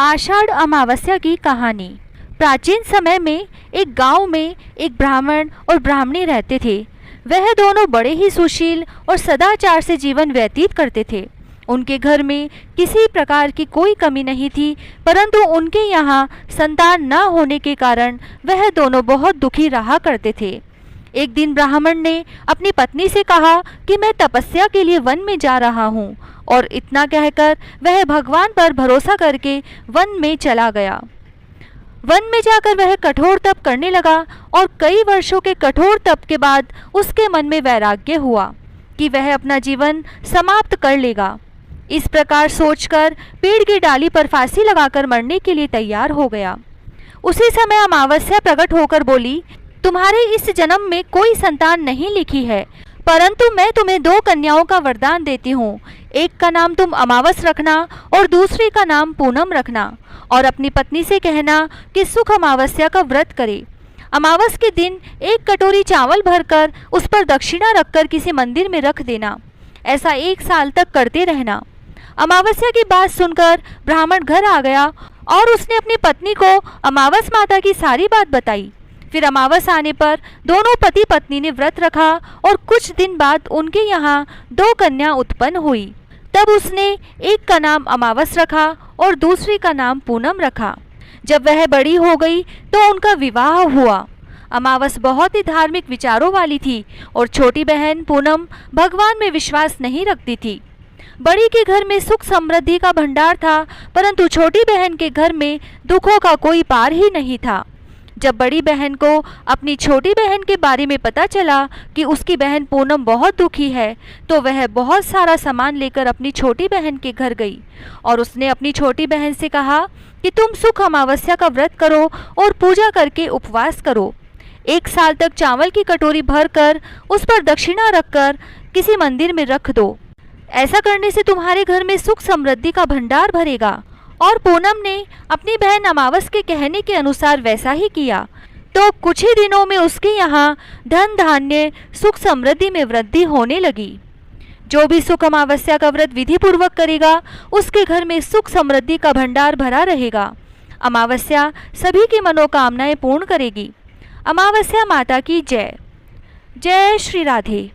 आषाढ़ अमावस्या की कहानी। प्राचीन समय में एक गांव में एक ब्राह्मण और ब्राह्मणी रहते थे। वह दोनों बड़े ही सुशील और सदाचार से जीवन व्यतीत करते थे। उनके घर में किसी प्रकार की कोई कमी नहीं थी, परंतु उनके यहाँ संतान न होने के कारण वह दोनों बहुत दुखी रहा करते थे। एक दिन ब्राह्मण ने अपनी पत्नी से कहा कि मैं तपस्या के लिए वन में जा रहा हूँ, और इतना कहकर वह भगवान पर भरोसा करके वन में चला गया। वन में जाकर वह कठोर तप करने लगा और कई वर्षों के कठोर तप के बाद उसके मन में वैराग्य हुआ कि वह अपना जीवन समाप्त कर लेगा। इस प्रकार सोचकर पेड़ की डाली पर फांसी लगाकर मरने के लिए तैयार हो गया। उसी समय अमावस्या प्रकट होकर बोली, तुम्हारे इस जन्म में कोई संतान नहीं लिखी है, परंतु मैं तुम्हें 2 कन्याओं का वरदान देती हूँ। एक का नाम तुम अमावस रखना और दूसरी का नाम पूनम रखना, और अपनी पत्नी से कहना कि सुख अमावस्या का व्रत करे। अमावस के दिन 1 कटोरी चावल भरकर उस पर दक्षिणा रखकर किसी मंदिर में रख देना। ऐसा 1 साल तक करते रहना। अमावस्या की बात सुनकर ब्राह्मण घर आ गया और उसने अपनी पत्नी को अमावस माता की सारी बात बताई। फिर अमावस आने पर दोनों पति पत्नी ने व्रत रखा और कुछ दिन बाद उनके यहाँ 2 कन्या उत्पन्न हुई। तब उसने एक का नाम अमावस रखा और दूसरी का नाम पूनम रखा। जब वह बड़ी हो गई तो उनका विवाह हुआ। अमावस बहुत ही धार्मिक विचारों वाली थी और छोटी बहन पूनम भगवान में विश्वास नहीं रखती थी। बड़ी के घर में सुख समृद्धि का भंडार था, परंतु छोटी बहन के घर में दुखों का कोई पार ही नहीं था। जब बड़ी बहन को अपनी छोटी बहन के बारे में पता चला कि उसकी बहन पूनम बहुत दुखी है, तो वह बहुत सारा सामान लेकर अपनी छोटी बहन के घर गई और उसने अपनी छोटी बहन से कहा कि तुम सुख अमावस्या का व्रत करो और पूजा करके उपवास करो। 1 साल तक चावल की कटोरी भरकर उस पर दक्षिणा रखकर किसी मंदिर में रख दो। ऐसा करने से तुम्हारे घर में सुख समृद्धि का भंडार भरेगा। और पूनम ने अपनी बहन अमावस के कहने के अनुसार वैसा ही किया। तो कुछ ही दिनों में उसके यहाँ धन धान्य सुख समृद्धि में वृद्धि होने लगी। जो भी सुख अमावस्या का व्रत विधि पूर्वक करेगा, उसके घर में सुख समृद्धि का भंडार भरा रहेगा। अमावस्या सभी की मनोकामनाएं पूर्ण करेगी। अमावस्या माता की जय। जय श्री राधे।